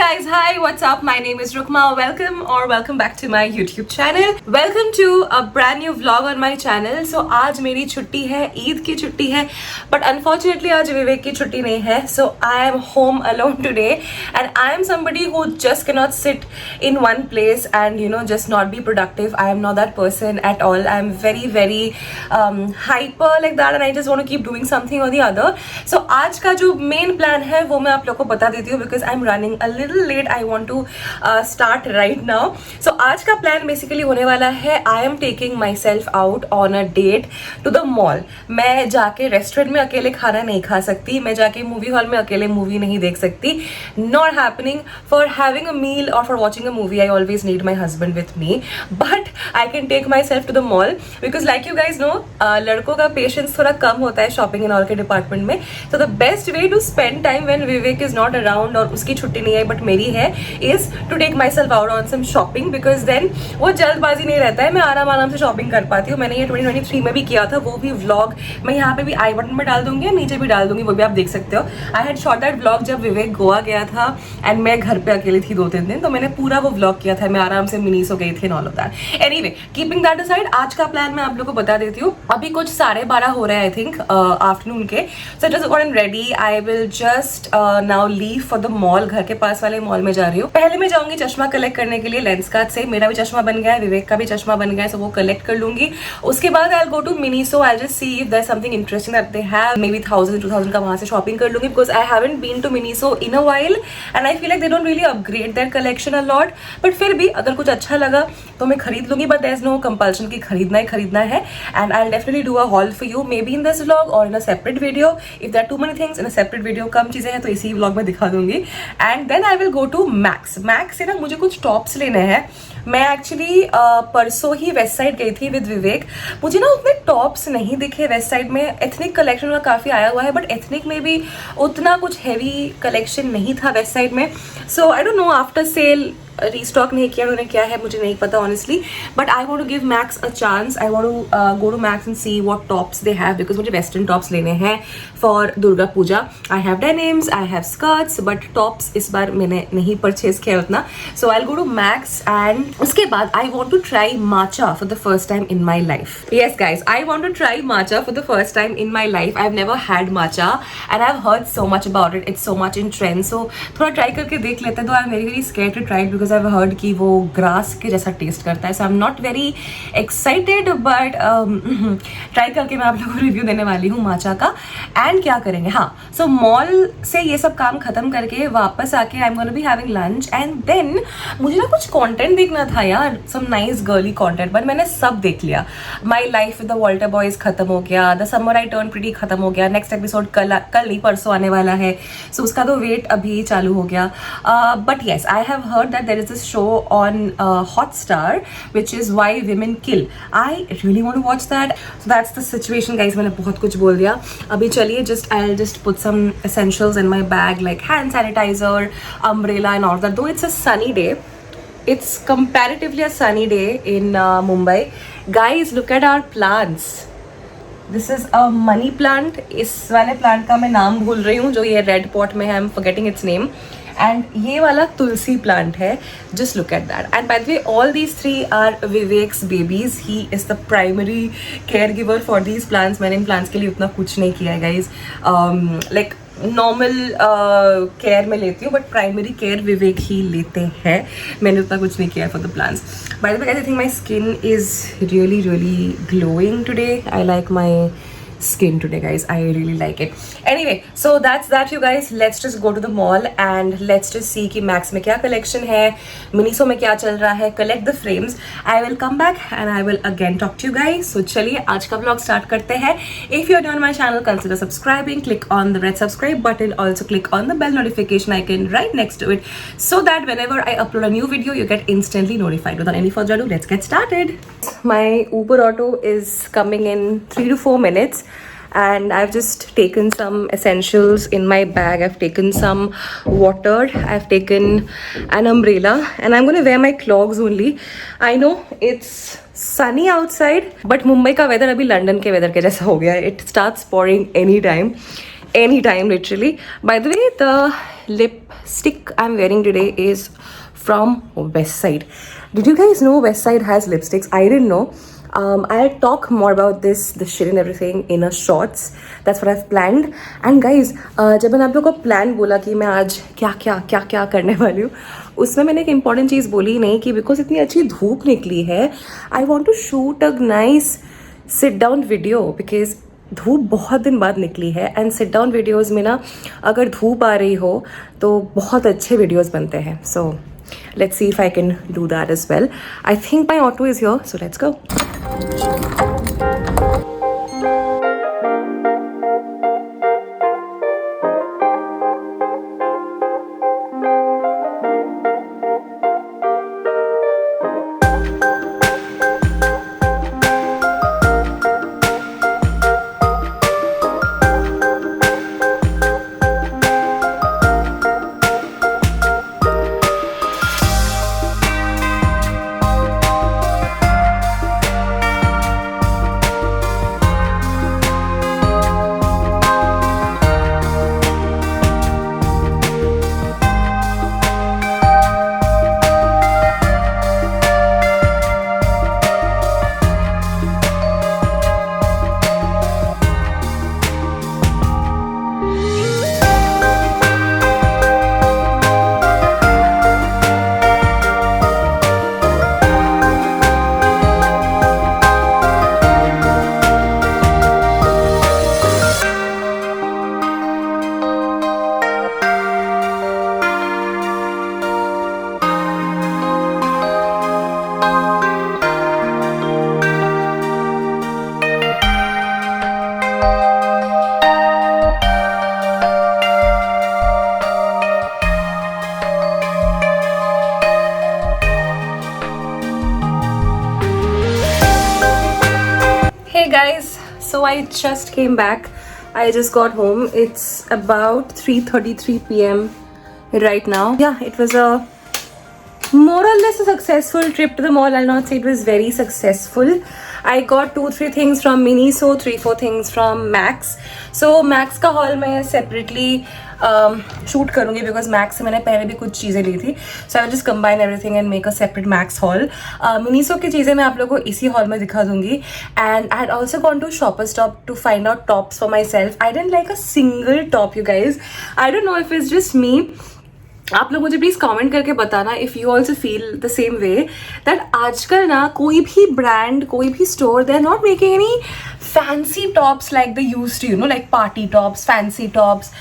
guys, hi, what's up? My name is Rukma. Welcome back to my YouTube channel. Welcome to a brand new vlog on my channel. So आज मेरी छुट्टी है, ईद की छुट्टी है, but unfortunately आज विवेक की छुट्टी नहीं है. So I am home alone today, and I am somebody who just cannot sit in one place and just not be productive. I am not that person at all. I am very hyper like that, and I just want to keep doing something or the other. So आज का जो main plan है वो मैं आप लोगों को बता देती हूँ because I'm running a little late. I want to start right now. So आज का plan basically होने वाला है I am taking myself out on a date to the mall. मैं जाके रेस्टोरेंट में अकेले खाना नहीं खा सकती, मैं जाके मूवी हॉल में अकेले मूवी नहीं देख सकती. Not happening. For having a meal or for watching a movie I always need my husband with me, but I can take myself to the mall because like you guys know लड़कों का patience थोड़ा कम होता है shopping and all के department में. So the best way to spend time when Vivek is not around और उसकी छुट्टी नहीं है बट मेरी है is to take myself out on some shopping because then वो जल्दबाजी नहीं रहता है, मैं आराम से शॉपिंग कर पाती हूँ. मैंने ये 2023 में भी किया था, वो भी व्लॉग मैं यहाँ पे भी आई बटन में डाल दूंगी, नीचे भी डाल दूंगी, वो भी आप देख सकते हो. I had shot that vlog जब विवेक गोवा गया था एंड मैं घर पे अकेली थी 2-3 दिन, तो मैंने पूरा वो व्लॉग किया था. मैं आराम से मिनीसो गई थी all of that. Anyway, keeping that aside, आज का प्लान मैं आप लोग को बता देती हूँ. अभी कुछ 12:30 हो रहे हैं आई थिंक आफ्टरनून के. So just got ready. I will just now leave for the mall. घर के पास वाले मॉल में जा रही हूँ. पहले मैं जाऊंगी चश्मा कलेक्ट करने के लिए लेंसकार्ट से. मेरा भी चश्मा बन गया है, विवेक का भी चश्मा बन गया है, सो वो कलेक्ट कर लूंगी. उसके बाद I will go to Miniso. I just see if there is something interesting that they have, maybe 1000-2000 का वहां से शॉपिंग कर लूंगी because I haven't been to Miniso in a while and I feel like they don't really upgrade their collection a lot. But फिर भी अगर कुछ अच्छा लगा तो मैं खरीद लूंगी, but there is no compulsion कि खरीदना है. And I will definitely do a haul for you, maybe in this vlog और in a separate video. If there are too many things in a separate video, कम चीजें हैं तो इसी vlog में दिखा दूंगी. And then I will go to Max से ना मुझे कुछ टॉप्स लेने हैं. मैं एक्चुअली परसों ही वेस्ट साइड गई थी विद विवेक. मुझे ना उतने टॉप्स नहीं दिखे वेस्ट साइड में. एथनिक कलेक्शन का काफ़ी आया हुआ है बट एथनिक में भी उतना कुछ हैवी कलेक्शन नहीं था वेस्ट साइड में. So I don't know after sale restock नहीं किया उन्होंने, क्या है मुझे नहीं पता honestly, but I want to give Max a chance. I want to go to Max and see what tops they have because मुझे वेस्टर्न टॉप्स लेने हैं for Durga Puja. I have denims, I have skirts, but tops इस बार मैंने नहीं purchase किया उतना. So I will go to Max and उसके बाद I want to try matcha for the first time in my life. Yes guys, I want to try matcha for the first time in my life. I have never had matcha and I have heard so much about it. It's so much in trend, so थोड़ा try करके देख लेते हैं. तो I am very scared to try because I have heard कि वो grass के जैसा टेस्ट करता है. So I am not very excited but try करके मैं आप लोगों को रिव्यू देने वाली हूँ माचा का. एंड क्या करेंगे, हाँ, सो मॉल से ये सब काम खत्म करके वापस आके I am gonna be having lunch and then मुझे ना कुछ कंटेंट देखना था यार, some nice girly content, but मैंने सब देख लिया. My life with the Walter boys खत्म हो गया, the summer I turn pretty खत्म हो गया. नेक्स्ट एपिसोड कल नहीं परसों आने वाला है, सो उसका तो वेट अभी चालू हो गया. But yes, I have heard that there is this show on Hotstar which is Why Women Kill. I really want to watch that. So that's the situation guys. मैंने बहुत कुछ बोल दिया. अभी चलिए I'll just put some essentials in my bag like hand sanitizer, umbrella and all that. Though it's a sunny day, it's comparatively a sunny day in Mumbai. Guys, look at our plants. This is a money plant. इस वाले plant का मैं नाम भूल रही हूँ जो ये रेड पॉट में है. I'm forgetting its name. And ये वाला तुलसी प्लांट है. Just look at that. And by the way all these 3 are Vivek's babies. He is the primary care giver for these plants. मैंने इन प्लांट्स के लिए उतना कुछ नहीं किया है गाइज. लाइक नॉर्मल केयर में लेती हूँ बट प्राइमरी केयर विवेक ही लेते हैं. मैंने उतना कुछ नहीं किया for the plants. Bye the way I think my skin is really glowing today. I like my skin today guys. I really like it. Anyway, so that's that you guys. Let's just go to the mall and let's just see कि Max में क्या collection है, Miniso में क्या चल रहा है. Collect the frames. I will come back and I will again talk to you guys. So चलिए आज का vlog start करते हैं. If you're new on my channel, consider subscribing. Click on the red subscribe button. Also click on the bell notification icon right next to it so that whenever I upload a new video, you get instantly notified. Without any further ado, let's get started. My Uber auto is coming in 3 to 4 minutes. And I've just taken some essentials in my bag. I've taken some water, I've taken an umbrella, and I'm gonna wear my clogs only. I know it's sunny outside, but Mumbai का weather अभी London के weather के जैसा हो गया है. It starts pouring anytime literally. By the way, the lip stick I'm wearing today is from Westside. Did you guys know Westside has lipsticks? I didn't know. I'll talk more about this shit and everything in a shorts. That's what I've planned. And guys, जब मैंने आप लोगों को plan बोला कि मैं आज क्या क्या करने वाली हूँ, उसमें मैंने एक इम्पॉर्टेंट चीज़ बोली नहीं कि बिकॉज इतनी अच्छी धूप निकली है, I want to shoot a nice sit down video because धूप बहुत दिन बाद निकली है. एंड सिट डाउन वीडियोज़ में ना अगर धूप आ रही हो तो बहुत अच्छे वीडियोज़ बनते हैं. सो let's see if I can do that as well. I think my auto is here, so let's go. Hey guys, so I just came back. I just got home. It's about 3:33 p.m. right now. Yeah, it was a more or less a successful trip to the mall. I'll not say it was very successful. I got 2-3 things from Miniso, 3-4 things from Max. So Max का haul मैं separately shoot करूँगी because Max से मैंने पहले भी कुछ चीज़ें ली थी. So I will just combine everything and make a separate Max haul. Miniso की चीज़ें मैं आप लोगों को इसी हॉल में दिखा दूंगी. And I had also gone to Shoppers Stop to find out tops for myself. I didn't like a single top you guys. I don't know if it's just me. आप लोग मुझे please comment करके बताना if you also feel the same way that आजकल ना कोई भी brand कोई भी store they are not making any fancy tops like the use to like party tops, fancy tops,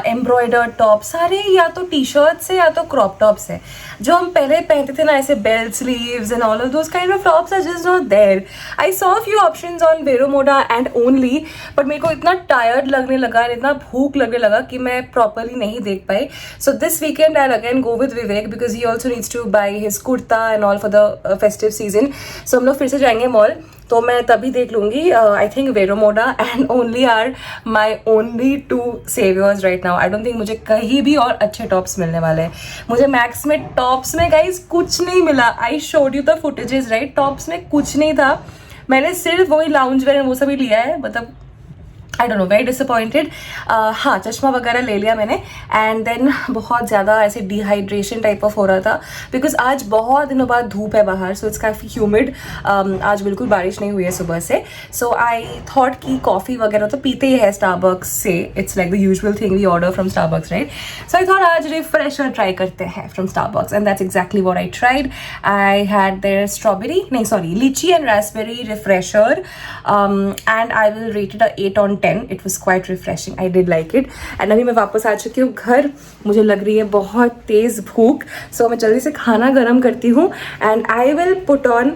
embroidered tops. सारे या तो टी शर्ट्स है या तो क्रॉप टॉप्स है. जो हम पहले पहनते थे ना ऐसे bell sleeves and all of those kind of tops are just not there. I saw few options on Vero Moda and Only, but मेरे को इतना टायर्ड लगने लगा, इतना भूख लगने लगा कि मैं प्रॉपरली नहीं देख पाई. So this weekend I'll again go with Vivek because he also needs to buy his kurta and all for the festive season. So हम लोग फिर से जाएंगे मॉल. तो मैं तभी देख लूँगी. I think Vero Moda and Only are my only two saviours right now. I don't think मुझे कहीं भी और अच्छे टॉप्स मिलने वाले हैं. मुझे मैक्स में टॉप्स में गाइज कुछ नहीं मिला. I showed you the footages right. Tops में कुछ नहीं था. मैंने सिर्फ वही लाउंज वेयर वो सभी लिया है. मतलब आई डोंट नो, वेरी डिसअपॉइंटेड. हाँ, चश्मा वगैरह ले लिया मैंने. एंड देन बहुत ज़्यादा ऐसे डिहाइड्रेशन टाइप ऑफ हो रहा था बिकॉज आज बहुत दिनों बाद धूप है बाहर. सो इट्स काफ़ी ह्यूमिड. आज बिल्कुल बारिश नहीं हुई है सुबह से. सो आई थॉट कि कॉफ़ी वगैरह तो पीते ही है स्टारबक्स से. It's like the usual thing we order from Starbucks right. So I thought आज रिफ्रेशर ट्राई करते हैं from Starbucks and that's exactly what I tried. I had their strawberry नहीं sorry lychee and raspberry refresher and I will rate it 8 on 10. It was quite refreshing. I did like it. And अभी मैं वापस आ चुकी हूँ घर. मुझे लग रही है बहुत तेज़ भूख. So मैं जल्दी से खाना गर्म करती हूँ. And I will put on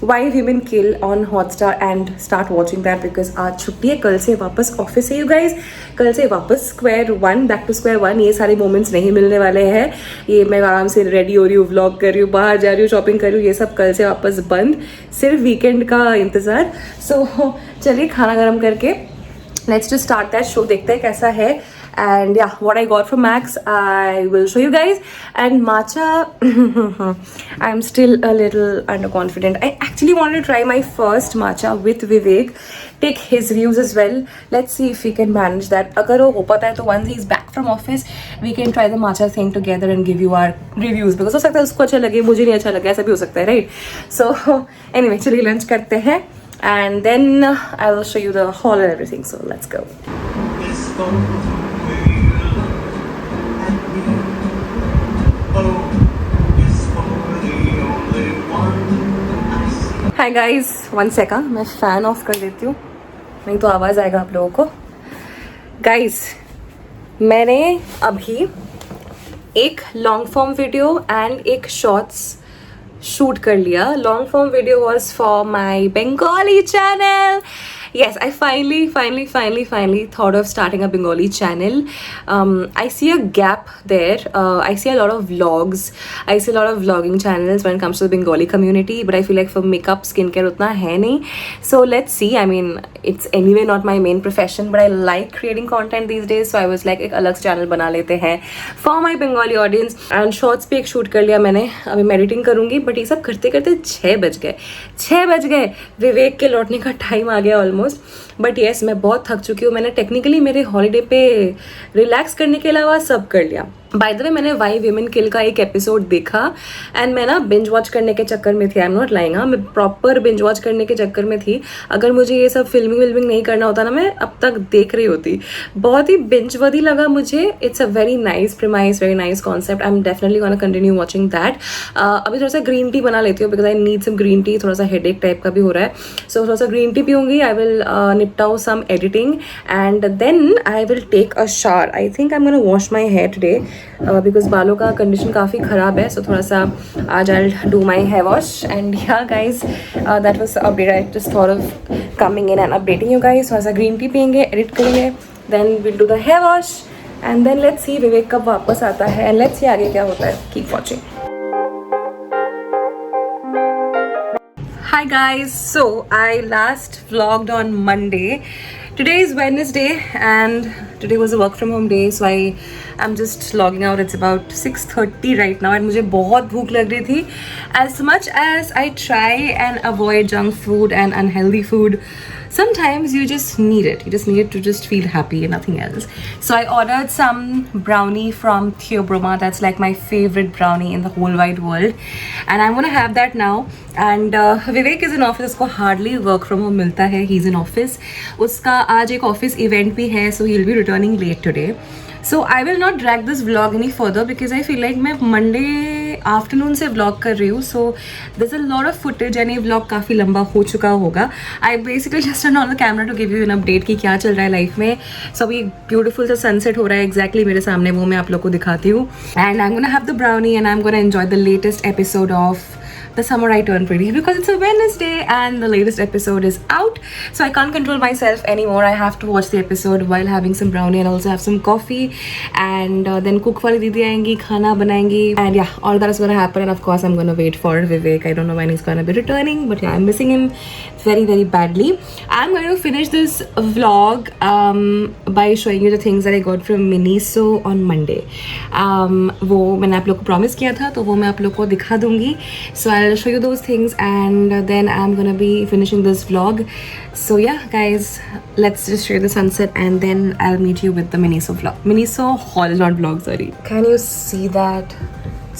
Why Women Kill on Hotstar and start watching that because आज छुट्टी है. कल से वापस ऑफिस है you guys. कल से वापस square one, back to square one. ये सारे मोमेंट्स नहीं मिलने वाले हैं. ये मैं आराम से रेडी हो रही हूँ, व्लॉग कर रही हूँ, बाहर जा रही हूँ, शॉपिंग कर रही हूँ. ये सब कल से वापस बंद. सिर्फ वीकेंड का इंतज़ार. सो चलिए खाना गर्म करके let's to start that show. देखते हैं कैसा है. and yeah, what I got from Max I will show you guys. And matcha, I'm still a little underconfident. I actually wanted to try my first matcha with Vivek, take his views as well. Let's see if we can manage that. अगर वो हो पाता है तो once he's back from office we can try the matcha thing together and give you our reviews, because हो सकता है उसको अच्छा लगे, मुझे नहीं अच्छा लगे, ऐसा भी हो सकता है, right? So anyway, चलिए लंच करते हैं and then I will show you the haul and everything. So let's go. Hi guys, one second, मैं फैन ऑफ कर देती हूँ, नहीं तो आवाज़ आएगा आप लोगों को. Guys, मैंने अभी एक लॉन्ग फॉर्म वीडियो एंड एक शॉर्ट्स शूट कर लिया. Long form video was for my Bengali channel. Yes, I finally thought of starting a Bengali channel. I see a gap there. I see a lot of vlogs. I see a lot of vlogging channels when it comes to the Bengali community. But I feel like for makeup, skincare, utna hai nahi. So let's see. I mean, it's anyway not my main profession, but I like creating content these days. So I was like, एक अलग channel बना लेते हैं for my Bengali audience. And shorts पे एक shoot कर लिया मैंने. अभी मैं editing करूँगी. But ये सब करते करते 6 बज गए. विवेक के लौटने का टाइम आ गया ऑलमोस्ट. बट येस, मैं बहुत थक चुकी हूँ. मैंने टेक्निकली मेरे हॉलीडे पे रिलैक्स करने के अलावा सब कर लिया. बाय द वे, मैंने वाई विमेन किल का एक एपिसोड देखा एंड मैं ना बिंज वॉच करने के चक्कर में थी. आई एम नॉट लाइंग. हाँ, मैं प्रॉपर बिंज वॉच करने के चक्कर में थी. अगर मुझे ये सब फिल्मिंग नहीं करना होता ना, मैं अब तक देख रही होती. बहुत ही बिंज वर्दी लगा मुझे. It's a very nice premise, very nice concept. I am definitely gonna continue watching that. अभी थोड़ा सा ग्रीन टी बना लेती हूँ because I need some green tea. थोड़ा सा हेडेक टाइप का भी हो रहा है. सो थोड़ा सा ग्रीन टी पीऊँगी. आई विल निपटाओ some editing and then I will take a shower. I think I am gonna wash my hair today because बालों का कंडीशन काफ़ी ख़राब है. सो थोड़ा सा आज I do my hair wash and yeah guys that was update. I just thought of coming in and updating you guys. थोड़ा सा ग्रीन टी पियेंगे, एडिट करेंगे, then will do the hair wash and then let's see Vivek कब वापस आता है and let's see आगे क्या होता है. Keep watching. Hi guys, so I last vlogged on Monday. Today is Wednesday and today was a work from home day, so I'm just logging out. It's about 6:30 right now and मुझे बहुत भूख लग रही थी. As much as I try and avoid junk food and unhealthy food, sometimes you just need it. You just need it to just feel happy and nothing else. So I ordered some brownie from Theobroma. That's like my favorite brownie in the whole wide world. And I'm gonna have that now. And Vivek is in office. उसको hardly work from home मिलता है. He's in office. उसका आज एक office event भी है, so he'll be returning late today. So I will not drag this vlog any further because I feel like मैं Monday afternoon से vlog कर रही हूँ. So there's a lot of footage and ये vlog काफ़ी लंबा हो चुका होगा. I basically just turned on the camera to give you an update कि क्या चल रहा है लाइफ में. So अभी beautiful सा sunset हो रहा है exactly मेरे सामने, वो मैं आप लोग को दिखाती हूँ. And I'm gonna have the brownie and I'm gonna enjoy the latest episode of The Summer I Turned Pretty because it's a Wednesday and the latest episode is out. So I can't control myself anymore. I have to watch the episode while having some brownie and also have some coffee. And then cook वाली दीदी आएंगी, खाना बनाएंगी. And yeah, all that is gonna happen. And of course, I'm gonna wait for Vivek. I don't know when he's gonna be returning, but yeah, I'm missing him very badly. I'm going to finish this vlog by showing you the things that I got from Miniso on Monday. वो मैंने आप लोग को promise किया था, तो वो मैं आप लोग को दिखा दूँगी. So I'll show you those things and then I'm gonna be finishing this vlog. So yeah guys, let's just show you the sunset and then I'll meet you with the Miniso vlog. Miniso haul, not vlog, sorry. Can you see that?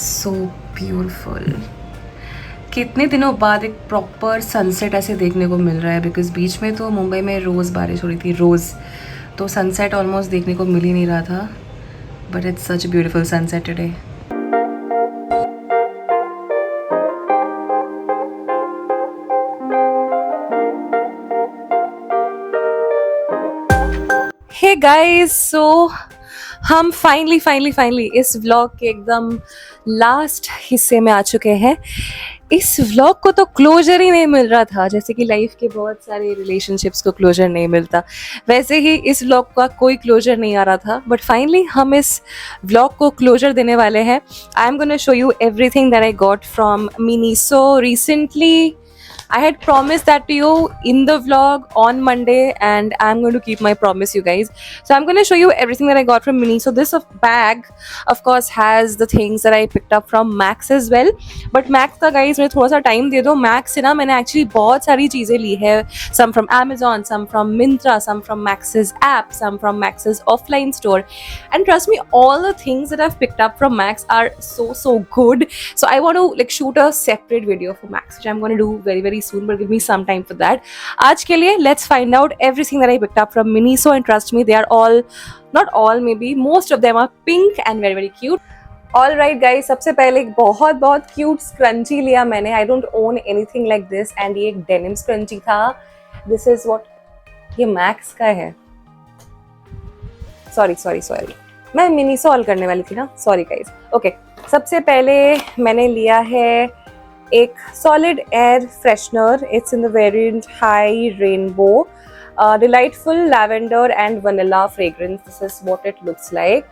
So beautiful. कितने दिनों बाद एक proper sunset ऐसे देखने को मिल रहा है because बीच में तो मुंबई में रोज़ बारिश हो रही थी, रोज़, तो सनसेट ऑलमोस्ट देखने को मिल ही नहीं रहा था. But it's such beautiful sunset today. Hey guys, so हम फाइनली इस व्लॉग के एकदम लास्ट हिस्से में आ चुके हैं. इस व्लॉग को तो क्लोजर ही नहीं मिल रहा था. जैसे कि लाइफ के बहुत सारे रिलेशनशिप्स को क्लोजर नहीं मिलता, वैसे ही इस व्लॉग का कोई क्लोजर नहीं आ रहा था. बट फाइनली हम इस व्लॉग को क्लोजर देने वाले हैं. आई am gonna show you everything that I got from Miniso recently. I had promised that to you in the vlog on Monday, and I'm going to keep my promise, you guys. So I'm going to show you everything that I got from Mini. So this bag, of course, has the things that I picked up from Max as well. But Max का guys मुझे थोड़ा सा time दे दो. Max से ना मैंने actually बहुत सारी चीज़ें ली है. Some from Amazon, some from Myntra, some from Max's app, some from Max's offline store. And trust me, all the things that I've picked up from Max are so good. So I want to like shoot a separate video for Max, which I'm going to do very soon, but give me some time for that. आज के लिए let's find out everything that I picked up from Miniso, and trust me, they are all, not all, maybe most of them are pink and very cute. All right guys, सबसे पहले एक बहुत cute scrunchie लिया मैंने. I don't own anything like this, and ये एक denim scrunchie था. This is what, ये Max का है. Sorry. मैं मिनी सॉल करने वाली थी ना. Sorry guys. Okay. सबसे पहले मैंने लिया है एक solid air freshener. It's in the variant high rainbow. Delightful lavender and vanilla fragrance. This is what it looks like.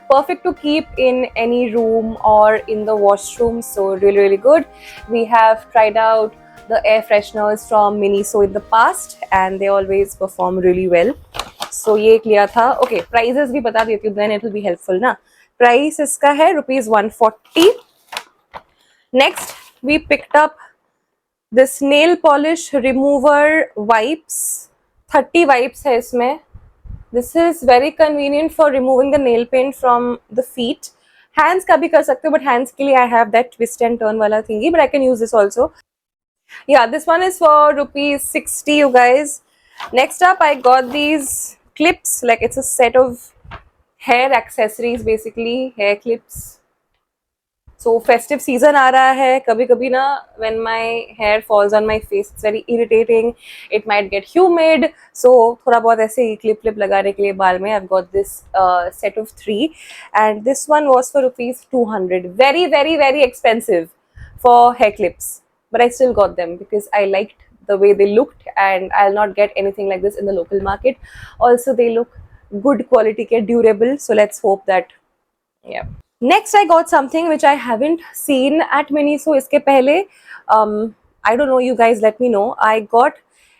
Perfect to keep in any room or in the washroom. So really good. We have tried out the air fresheners from Miniso in the past, and they always perform really well. So ये एक लिया था. Okay, prices भी बता देती हूँ, then it will be helpful ना. Price इसका है ₹140. Next, we picked up this nail polish remover wipes. 30 wipes है इसमें. This is very convenient for removing the nail paint from the feet. Hands का भी कर सकते हो, but hands के लिए I have that twist and turn वाला thingy, but I can use this also. Yeah, this one is for ₹60, you guys. Next up, I got these clips. Like it's a set of hair accessories, basically hair clips. So festive season आ रहा है. कभी ना when my hair falls on my face, it's very irritating. It might get humid. So थोड़ा बहुत ऐसे ही clip लगाने के लिए बाल में I've got this set of 3, and this one was for ₹200. Very expensive for hair clips, but I still got them because I liked the way they looked, and I'll not get anything like this in the local market. Also, they look good quality, durable. So let's hope that, yeah. Next, I got something which I haven't seen at Miniso iske pehle. I don't know, you guys let me know. I got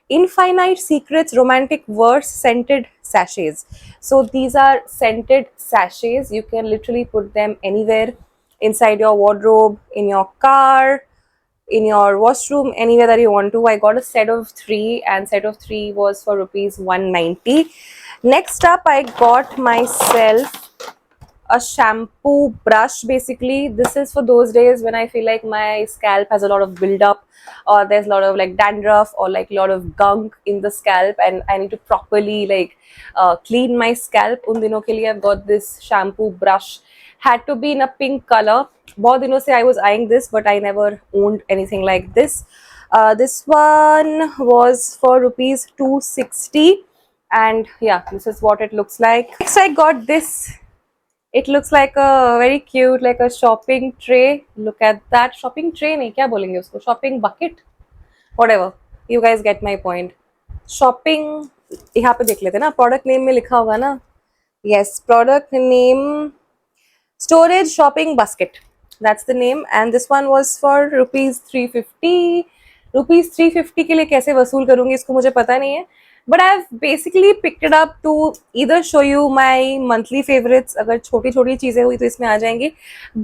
Infinite Secrets Romantic Verse scented sachets. So these are scented sachets. You can literally put them anywhere, inside your wardrobe, in your car, in your washroom, anywhere that you want to. I got a set of 3, and set of 3 was for ₹190. Next up, I got myself a shampoo brush. Basically, this is for those days when I feel like my scalp has a lot of build up, or there's a lot of like dandruff or like a lot of gunk in the scalp, and I need to properly like clean my scalp. Un dino ke liye I've got this shampoo brush. Had to be in a pink color. बहुत दिनों से I was eyeing this, but I never owned anything like this. This one was for ₹260, and yeah, this is what it looks like. Next, I got this. It looks like a very cute, like a shopping tray. Look at that. Shopping tray नहीं, क्या बोलेंगे उसको? Shopping bucket? Whatever. You guys get my point. Shopping, यहाँ पे देख लेते ना. Product name में लिखा होगा ना. Yes, product name, storage shopping basket. That's the name, and this one was for ₹350. ₹350 के लिए कैसे वसूल करूँगी इसको मुझे पता नहीं है. But I've basically picked it up to either show you my monthly favorites. अगर छोटी चीज़ें हुई तो इसमें आ जाएंगी,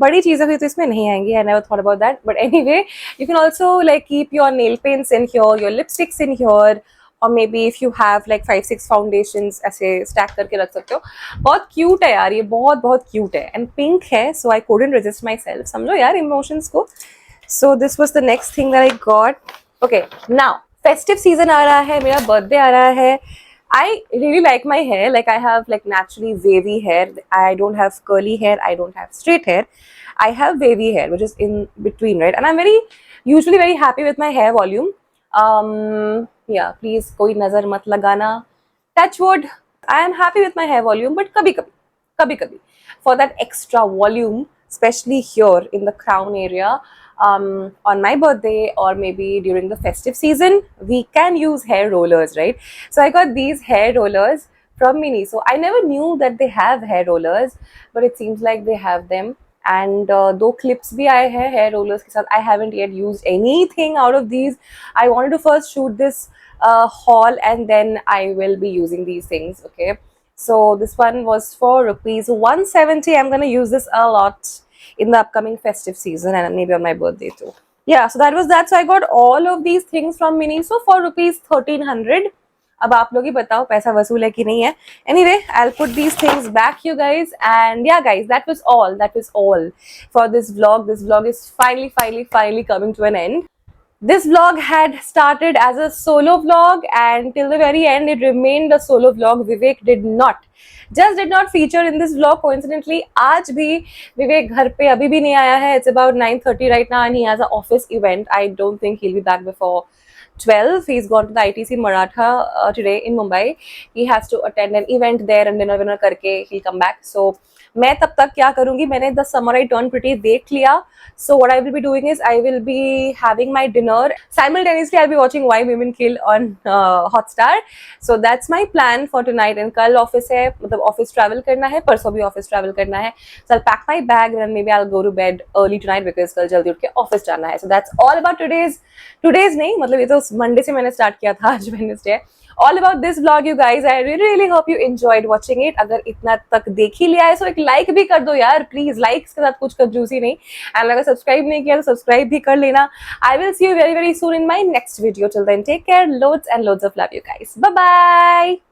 बड़ी चीज़ें हुई तो इसमें नहीं आएंगी. I never thought about that. But anyway, you can also like keep your nail paints in here, your lipsticks in here, or maybe if you have like 5-6 foundations ऐसे stack करके रख सकते हो. बहुत cute है यार, ये बहुत cute है, and pink है, so I couldn't resist myself. समझो यार emotions को. So this was the next thing that I got. Okay, now festive season आ रहा है, मेरा birthday आ रहा है. I really like my hair. Like I have like naturally wavy hair. I don't have curly hair. I don't have straight hair. I have wavy hair, which is in between, right? And I'm usually very happy with my hair volume. Yeah, please कोई नजर मत लगाना. Touch wood. I am happy with my hair volume, but कभी for that extra volume, especially here in the crown area, on my birthday or maybe during the festive season, we can use hair rollers, right? So I got these hair rollers from Mini. So I never knew that they have hair rollers, but it seems like they have them. And दो clips भी आए हैं hair rollers के साथ. I haven't yet used anything out of these. I wanted to first shoot this haul and then I will be using these things. Okay, so this one was for rupees 170. I'm gonna use this a lot in the upcoming festive season and maybe on my birthday too. Yeah, so that was that. So I got all of these things from Miniso for rupees 1300. अब आप लोग ही बताओ पैसा वसूल है कि नहीं है. Anyway, I'll put these things back, you guys. And yeah, guys, that was all. That was all for this vlog. This vlog is finally coming to an end. This vlog had started as a solo vlog and till the very end it remained a solo vlog. Vivek did not feature in this vlog. Coincidentally, आज भी Vivek घर पे अभी भी नहीं आया है. It's about 9:30 right now and he has an office event. I don't think he'll be back before 12. He's gone to the ITC Maratha today in Mumbai. He has to attend an event there and dinner करके he'll come back. So मैं तब तक क्या करूंगी, मैंने the summer I turn pretty देख लिया. So what I will be doing is I will be having my dinner. Simultaneously, I'll be watching Why Women Kill on Hotstar. So that's my plan for tonight. And कल office है, मतलब office travel करना है, परसों भी office travel करना है. So I'll pack my bag and maybe I'll go to bed early tonight because कल जल्दी उठ के ऑफिस जाना है. So that's all about today's नहीं, मतलब ये तो मंडे से मैंने स्टार्ट किया था, आज वेडनेसडे है. All about this vlog, you guys. I really hope you enjoyed watching it. अगर इतना तक देख ही लिया है तो एक लाइक भी कर दो यार, प्लीज. लाइक्स के साथ कुछ कंजूसी नहीं. एंड अगर सब्सक्राइब नहीं किया तो सब्सक्राइब भी कर लेना. I will see you very soon in my next video. Till then, take care. Loads and loads of love, you guys. Bye bye.